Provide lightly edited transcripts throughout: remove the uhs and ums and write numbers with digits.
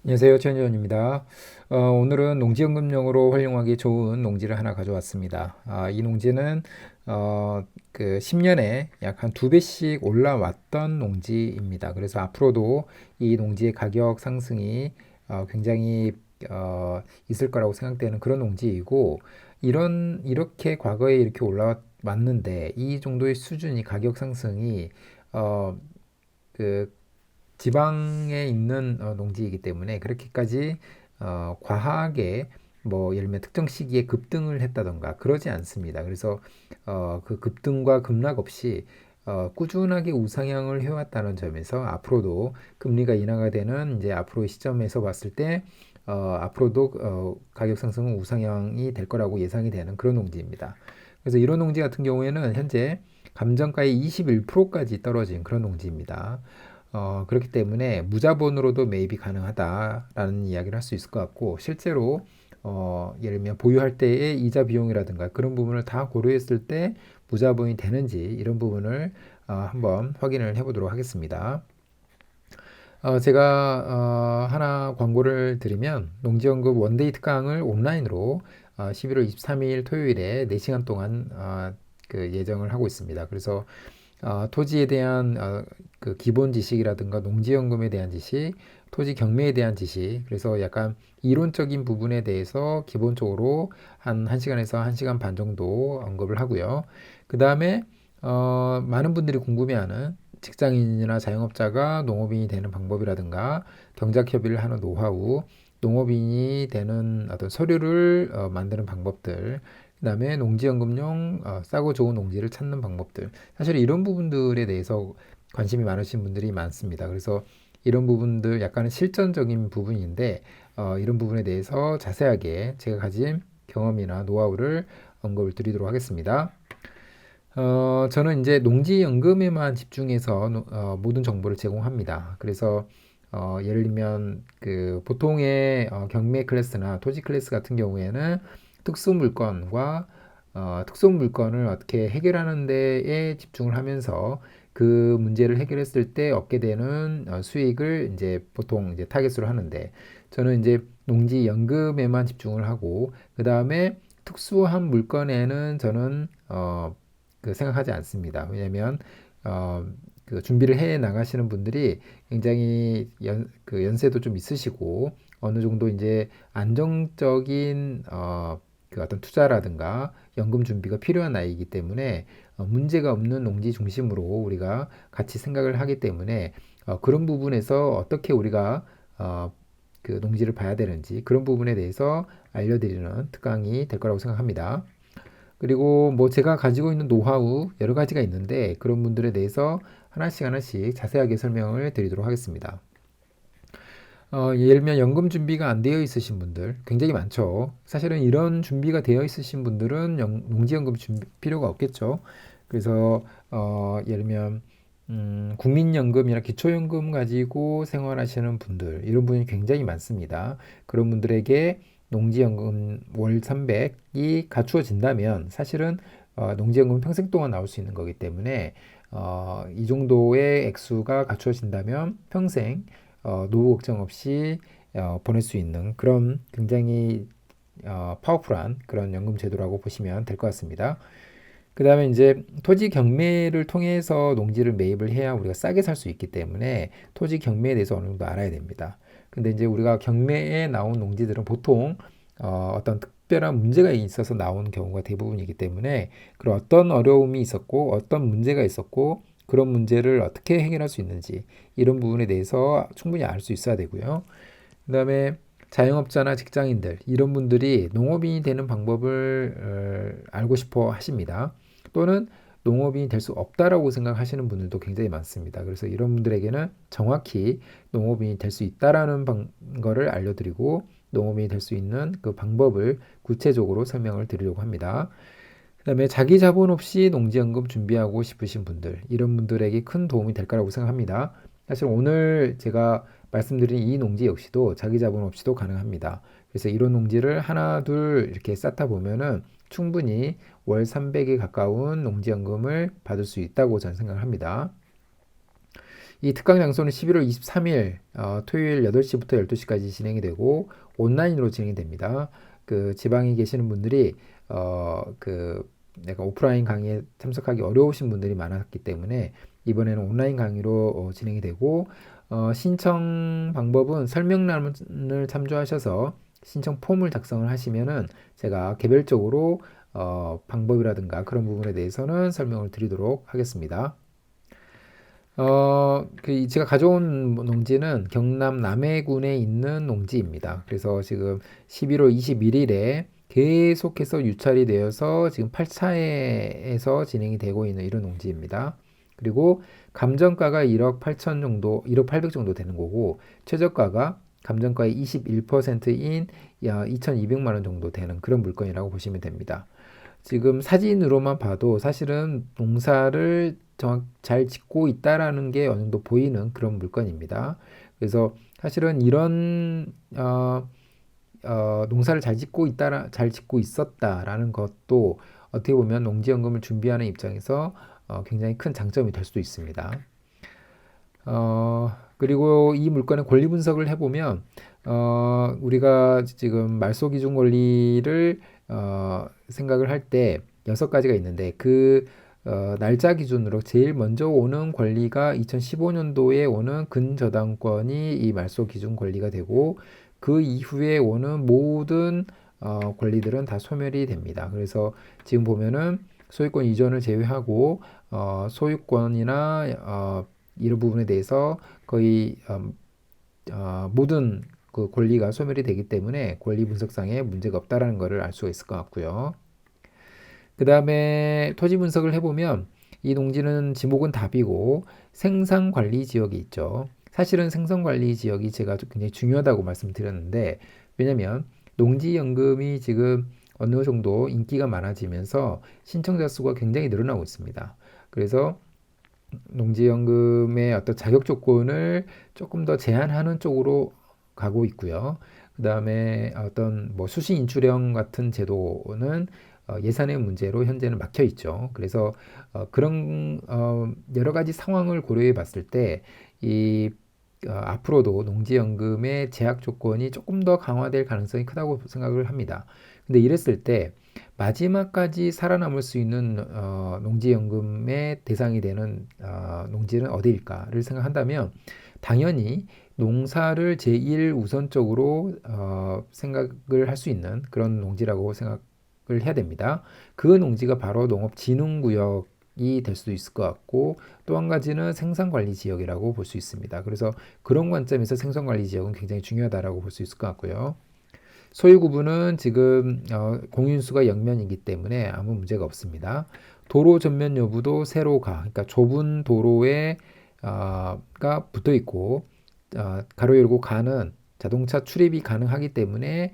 안녕하세요. 최현정입니다. 오늘은 농지연금용으로 활용하기 좋은 농지를 하나 가져왔습니다. 이 농지는 그 10년에 약 한 두 배씩 올라왔던 농지입니다. 그래서 앞으로도 이 농지의 가격 상승이 굉장히 있을 거라고 생각되는 그런 농지이고, 이렇게 과거에 이렇게 올라왔는데 이 정도의 수준이 가격 상승이 어, 그 지방에 있는 농지이기 때문에 그렇게까지 과하게 뭐 예를 들면 특정 시기에 급등을 했다던가 그러지 않습니다. 그래서 그 급등과 급락 없이 꾸준하게 우상향을 해왔다는 점에서 앞으로도 금리가 인하가 되는 이제 앞으로의 시점에서 봤을 때 앞으로도 가격 상승은 우상향이 될 거라고 예상이 되는 그런 농지입니다. 그래서 이런 농지 같은 경우에는 현재 감정가의 21%까지 떨어진 그런 농지입니다. 그렇기 때문에 무자본으로도 매입이 가능하다라는 이야기를 할 수 있을 것 같고, 실제로 예를 들면 보유할 때의 이자 비용이라든가 그런 부분을 다 고려했을 때 무자본이 되는지 이런 부분을 한번 확인을 해보도록 하겠습니다. 제가 하나 광고를 드리면 농지연금 원데이 특강을 온라인으로 11월 23일 토요일에 4시간 동안 그 예정을 하고 있습니다. 그래서 토지에 대한 그 기본 지식이라든가 농지연금에 대한 지식, 토지 경매에 대한 지식, 그래서 약간 이론적인 부분에 대해서 기본적으로 한 1시간에서 1시간 반 정도 언급을 하고요. 그 다음에 많은 분들이 궁금해하는 직장인이나 자영업자가 농업인이 되는 방법이라든가 경작협의를 하는 노하우, 농업인이 되는 어떤 서류를 만드는 방법들, 그다음에 농지연금용 싸고 좋은 농지를 찾는 방법들. 사실 이런 부분들에 대해서 관심이 많으신 분들이 많습니다. 그래서 이런 부분들 약간은 실전적인 부분인데 이런 부분에 대해서 자세하게 제가 가진 경험이나 노하우를 언급을 드리도록 하겠습니다. 저는 이제 농지연금에만 집중해서 모든 정보를 제공합니다. 그래서 예를 들면 그 보통의 경매 클래스나 토지 클래스 같은 경우에는 특수 물건과 특수 물건을 어떻게 해결하는 데에 집중을 하면서 그 문제를 해결했을 때 얻게 되는 수익을 이제 보통 이제 타겟으로 하는데, 저는 이제 농지연금에만 집중을 하고 그 다음에 특수한 물건에는 저는 그 생각하지 않습니다. 왜냐하면 어, 그 준비를 해 나가시는 분들이 굉장히 그 연세도 좀 있으시고 어느 정도 이제 안정적인 그 어떤 투자라든가 연금 준비가 필요한 나이이기 때문에 문제가 없는 농지 중심으로 우리가 같이 생각을 하기 때문에 그런 부분에서 어떻게 우리가 그 농지를 봐야 되는지 그런 부분에 대해서 알려드리는 특강이 될 거라고 생각합니다. 그리고 뭐 제가 가지고 있는 노하우 여러 가지가 있는데 그런 분들에 대해서 하나씩 하나씩 자세하게 설명을 드리도록 하겠습니다. 예를 들면 연금 준비가 안 되어 있으신 분들 굉장히 많죠. 사실은 이런 준비가 되어 있으신 분들은 농지연금 준비 필요가 없겠죠. 그래서 예를 들면 국민연금이나 기초연금 가지고 생활하시는 분들 이런 분이 굉장히 많습니다. 그런 분들에게 농지연금 월 300이 갖추어진다면 사실은 농지연금은 평생 동안 나올 수 있는 거기 때문에 이 정도의 액수가 갖추어진다면 평생 노후 걱정 없이 보낼 수 있는 그런 굉장히 파워풀한 그런 연금 제도라고 보시면 될 것 같습니다. 그 다음에 이제 토지 경매를 통해서 농지를 매입을 해야 우리가 싸게 살 수 있기 때문에 토지 경매에 대해서 어느 정도 알아야 됩니다. 근데 이제 우리가 경매에 나온 농지들은 보통 어떤 특별한 문제가 있어서 나온 경우가 대부분이기 때문에 그런 어떤 어려움이 있었고 어떤 문제가 있었고 그런 문제를 어떻게 해결할 수 있는지 이런 부분에 대해서 충분히 알 수 있어야 되고요. 그다음에 자영업자나 직장인들 이런 분들이 농업인이 되는 방법을 알고 싶어 하십니다. 또는 농업인이 될 수 없다라고 생각하시는 분들도 굉장히 많습니다. 그래서 이런 분들에게는 정확히 농업인이 될 수 있다라는 거를 알려드리고 농업인이 될 수 있는 그 방법을 구체적으로 설명을 드리려고 합니다. 그다음에 자기 자본 없이 농지연금 준비하고 싶으신 분들, 이런 분들에게 큰 도움이 될 거라고 생각합니다. 사실 오늘 제가 말씀드린 이 농지 역시도 자기 자본 없이도 가능합니다. 그래서 이런 농지를 하나, 둘 이렇게 쌓다 보면은 충분히 월 300에 가까운 농지연금을 받을 수 있다고 저는 생각을 합니다. 이 특강 장소는 11월 23일 토요일 8시부터 12시까지 진행이 되고 온라인으로 진행이 됩니다. 그 지방에 계시는 분들이 그 약간 오프라인 강의에 참석하기 어려우신 분들이 많았기 때문에 이번에는 온라인 강의로 진행이 되고 신청 방법은 설명란을 참조하셔서 신청 폼을 작성을 하시면은 제가 개별적으로 방법이라든가 그런 부분에 대해서는 설명을 드리도록 하겠습니다. 제가 가져온 농지는 경남 남해군에 있는 농지입니다. 그래서 지금 11월 21일에 계속해서 유찰이 되어서 지금 8차에서 진행이 되고 있는 이런 농지입니다. 그리고 감정가가 1억 8천 정도, 1억 800 정도 되는 거고, 최저가가 감정가의 21%인 2,200만 원 정도 되는 그런 물건이라고 보시면 됩니다. 지금 사진으로만 봐도 사실은 농사를 잘 짓고 있다라는 게 어느 정도 보이는 그런 물건입니다. 그래서 사실은 이런 농사를 잘 짓고 있었다라는 것도 어떻게 보면 농지연금을 준비하는 입장에서 굉장히 큰 장점이 될 수도 있습니다. 그리고 이 물건의 권리 분석을 해보면 우리가 지금 말소 기준 권리를 생각을 할 때 6가지가 있는데 그 날짜 기준으로 제일 먼저 오는 권리가 2015년도에 오는 근저당권이 이 말소 기준 권리가 되고 그 이후에 오는 모든 권리들은 다 소멸이 됩니다. 그래서 지금 보면은 소유권 이전을 제외하고 소유권이나 이런 부분에 대해서 거의 모든 그 권리가 소멸이 되기 때문에 권리 분석상에 문제가 없다라는 것을 알 수가 있을 것 같고요. 그 다음에 토지 분석을 해보면 이 농지는 지목은 답이고 생산관리 지역이 있죠. 사실은 생산관리 지역이 제가 굉장히 중요하다고 말씀드렸는데 왜냐면 농지연금이 지금 어느 정도 인기가 많아지면서 신청자 수가 굉장히 늘어나고 있습니다. 그래서 농지연금의 어떤 자격 조건을 조금 더 제한하는 쪽으로 가고 있고요. 그 다음에 어떤 뭐 수시 인출형 같은 제도는 예산의 문제로 현재는 막혀 있죠. 그래서 그런 여러 가지 상황을 고려해 봤을 때 이 앞으로도 농지연금의 제약 조건이 조금 더 강화될 가능성이 크다고 생각을 합니다. 근데 이랬을 때 마지막까지 살아남을 수 있는 농지연금의 대상이 되는 농지는 어디일까를 생각한다면 당연히 농사를 제일 우선적으로 생각을 할 수 있는 그런 농지라고 생각을 해야 됩니다. 그 농지가 바로 농업진흥구역이 될 수도 있을 것 같고 또 한 가지는 생산관리지역이라고 볼 수 있습니다. 그래서 그런 관점에서 생산관리지역은 굉장히 중요하다라고 볼 수 있을 것 같고요. 소유 구분은 지금 공인수가 0면이기 때문에 아무 문제가 없습니다. 도로 전면 여부도 세로가, 그러니까 좁은 도로에 가 붙어 있고 가로 열고 가는 자동차 출입이 가능하기 때문에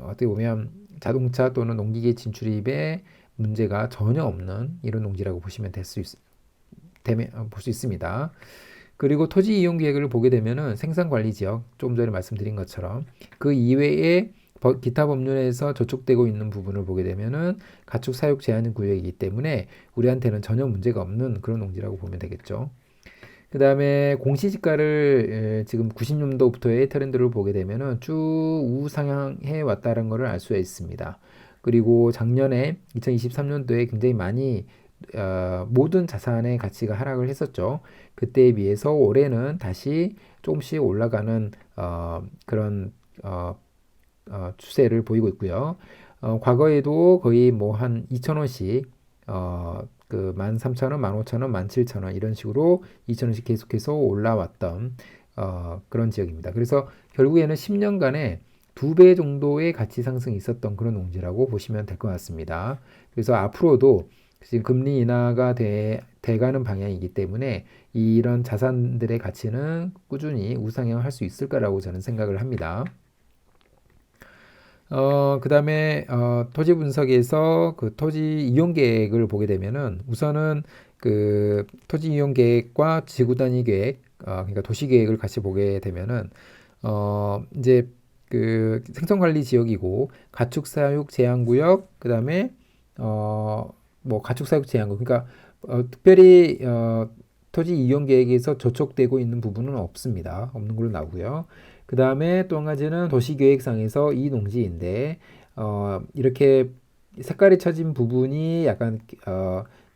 어떻게 보면 자동차 또는 농기계 진출입에 문제가 전혀 없는 이런 농지라고 보시면 볼 수 있습니다. 그리고 토지 이용 계획을 보게 되면은 생산관리 지역, 조금 전에 말씀드린 것처럼 그 이외에 기타 법률에서 저촉되고 있는 부분을 보게 되면은 가축 사육 제한 구역이기 때문에 우리한테는 전혀 문제가 없는 그런 농지라고 보면 되겠죠. 그 다음에 공시지가를 지금 90년도부터의 트렌드를 보게 되면은 쭉 우상향해 왔다는 것을 알 수가 있습니다. 그리고 작년에 2023년도에 굉장히 많이 모든 자산의 가치가 하락을 했었죠. 그때에 비해서 올해는 다시 조금씩 올라가는 그런 추세를 보이고 있고요. 과거에도 거의 뭐 한 2,000원씩 그 13,000원, 15,000원, 17,000원 이런 식으로 2,000원씩 계속해서 올라왔던 그런 지역입니다. 그래서 결국에는 10년간에 2배 정도의 가치 상승이 있었던 그런 농지라고 보시면 될 것 같습니다. 그래서 앞으로도 지금 금리 인하가 돼가는 방향이기 때문에 이런 자산들의 가치는 꾸준히 우상향할 수 있을 거라고 저는 생각을 합니다. 그 다음에 토지 분석에서 그 토지 이용 계획을 보게 되면은 우선은 그 토지 이용 계획과 지구 단위 계획, 그러니까 도시 계획을 같이 보게 되면은 이제 그 생성 관리 지역이고 가축 사육 제한 구역, 그 다음에 뭐 가축 사육 제한 구역, 그러니까 특별히 토지 이용 계획에서 저촉되고 있는 부분은 없습니다. 없는 걸로 나오고요. 그 다음에 또 한 가지는 도시계획상에서 이 농지인데 이렇게 색깔이 쳐진 부분이 약간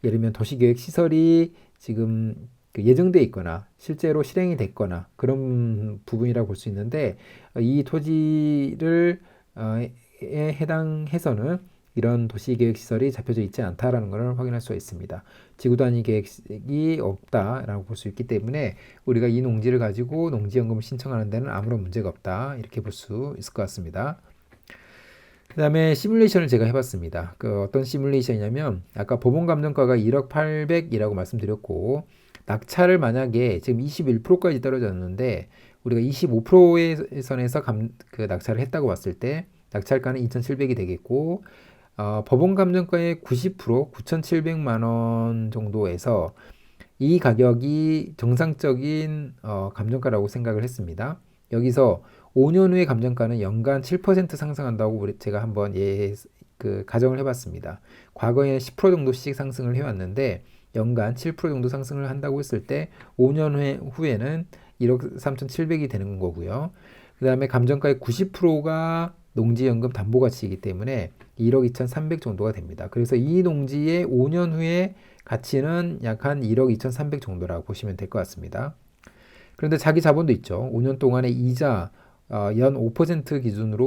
예를 들면 도시계획 시설이 지금 그 예정돼 있거나 실제로 실행이 됐거나 그런 부분이라고 볼 수 있는데 이 토지를 에 해당해서는 이런 도시계획 시설이 잡혀져 있지 않다라는 것을 확인할 수가 있습니다. 지구 단위 계획이 없다라고 볼 수 있기 때문에 우리가 이 농지를 가지고 농지연금을 신청하는 데는 아무런 문제가 없다 이렇게 볼 수 있을 것 같습니다. 그 다음에 시뮬레이션을 제가 해봤습니다. 그 어떤 시뮬레이션이냐면 아까 보본감정가가 1억 800이라고 말씀드렸고 낙찰을 만약에 지금 21%까지 떨어졌는데 우리가 25%의 선에서 그 낙찰을 했다고 봤을 때 낙찰가는 2,700이 되겠고 법원감정가의 90% 9,700만 원 정도에서 이 가격이 정상적인 감정가라고 생각을 했습니다. 여기서 5년 후의 감정가는 연간 7% 상승한다고 제가 한번 그 가정을 해봤습니다. 과거에 10% 정도씩 상승을 해왔는데 연간 7% 정도 상승을 한다고 했을 때 5년 후에는 1억 3,700이 되는 거고요. 그 다음에 감정가의 90%가 농지연금 담보가치이기 때문에 1억 2,300 정도가 됩니다. 그래서 이 농지의 5년 후의 가치는 약 한 1억 2,300 정도라고 보시면 될 것 같습니다. 그런데 자기 자본도 있죠. 5년 동안의 이자 연 5% 기준으로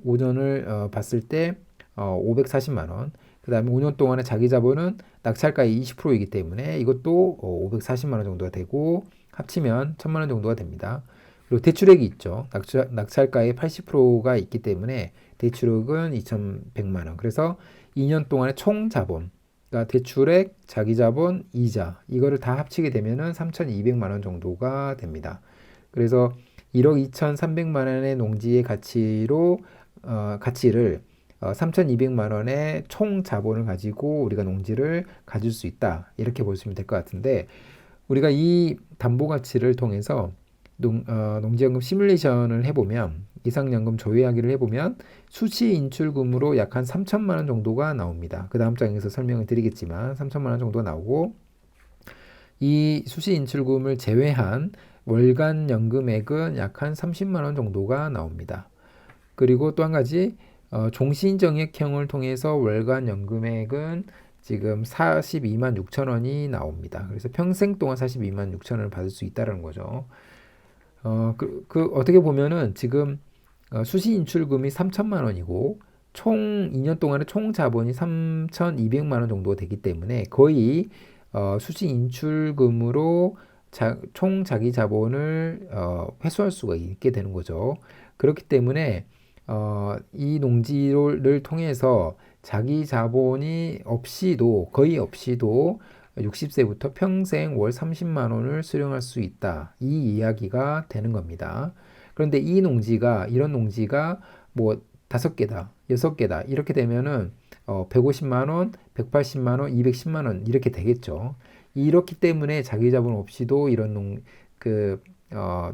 5년을 봤을 때 540만 원. 그 다음에 5년 동안의 자기 자본은 낙찰가의 20%이기 때문에 이것도 540만 원 정도가 되고 합치면 1,000만 원 정도가 됩니다. 그리고 대출액이 있죠. 낙찰가의 80%가 있기 때문에 대출액은 2,100만 원. 그래서 2년 동안의 총 자본, 그러니까 대출액, 자기 자본, 이자 이거를 다 합치게 되면은 3,200만 원 정도가 됩니다. 그래서 1억 2,300만 원의 농지의 가치를 3,200만 원의 총 자본을 가지고 우리가 농지를 가질 수 있다. 이렇게 보시면 될 것 같은데 우리가 이 담보 가치를 통해서 농지연금 시뮬레이션을 해보면 이상연금 조회하기를 해보면 수시 인출금으로 약 한 3천만 원 정도가 나옵니다. 그 다음 장에서 설명을 드리겠지만 3천만 원 정도가 나오고 이 수시 인출금을 제외한 월간 연금액은 약 한 30만 원 정도가 나옵니다. 그리고 또 한 가지 종신정액형을 통해서 월간 연금액은 지금 42만 6천 원이 나옵니다. 그래서 평생 동안 42만 6천 원을 받을 수 있다는 거죠. 어떻게 보면은 지금 수시 인출금이 3천만 원이고 총 2년 동안의 총 자본이 3,200만 원 정도 되기 때문에 거의 수시 인출금으로 총 자기 자본을 회수할 수가 있게 되는 거죠. 그렇기 때문에 이 농지를 통해서 자기 자본이 거의 없이도 60세부터 평생 월 30만 원을 수령할 수 있다. 이 이야기가 되는 겁니다. 그런데 이런 농지가 뭐 5개다, 6개다 이렇게 되면은 150만 원, 180만 원, 210만 원 이렇게 되겠죠. 이렇기 때문에 자기 자본 없이도 이런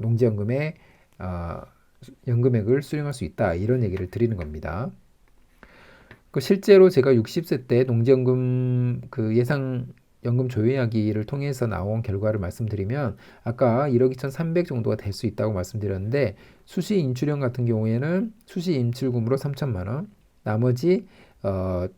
농지연금의 연금액을 수령할 수 있다. 이런 얘기를 드리는 겁니다. 실제로 제가 60세 때 농지연금 예상 연금 조회하기를 통해서 나온 결과를 말씀드리면 아까 1억 2,300 정도가 될 수 있다고 말씀드렸는데 수시 인출형 같은 경우에는 수시 인출금으로 3천만 원, 나머지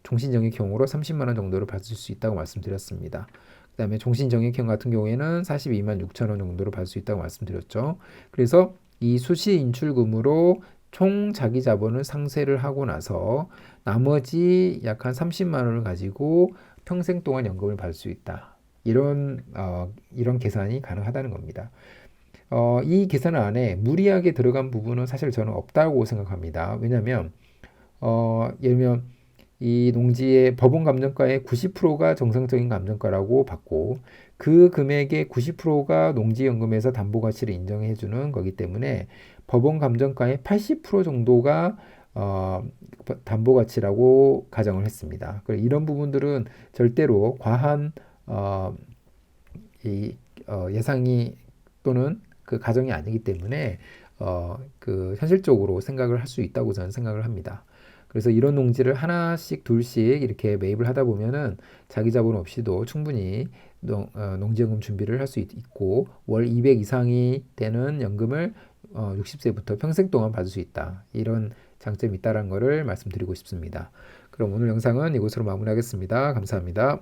종신정액형으로 30만 원 정도를 받을 수 있다고 말씀드렸습니다. 그 다음에 종신정액형 같은 경우에는 42만 6천 원 정도를 받을 수 있다고 말씀드렸죠. 그래서 이 수시 인출금으로 총 자기 자본을 상쇄를 하고 나서 나머지 약 한 30만 원을 가지고 평생 동안 연금을 받을 수 있다. 이런 계산이 가능하다는 겁니다. 이 계산 안에 무리하게 들어간 부분은 사실 저는 없다고 생각합니다. 왜냐하면 예를 들면 이 농지의 법원 감정가의 90%가 정상적인 감정가라고 봤고 그 금액의 90%가 농지연금에서 담보가치를 인정해주는 거기 때문에 법원 감정가의 80% 정도가 담보가치라고 가정을 했습니다. 이런 부분들은 절대로 과한 예상이 또는 그 가정이 아니기 때문에 현실적으로 생각을 할 수 있다고 저는 생각을 합니다. 그래서 이런 농지를 하나씩 둘씩 이렇게 매입을 하다 보면은 자기 자본 없이도 충분히 농지연금 준비를 할 수 있고 월 200 이상이 되는 연금을 60세부터 평생 동안 받을 수 있다. 이런 장점이 있다는 것을 말씀드리고 싶습니다. 그럼 오늘 영상은 이곳으로 마무리하겠습니다. 감사합니다.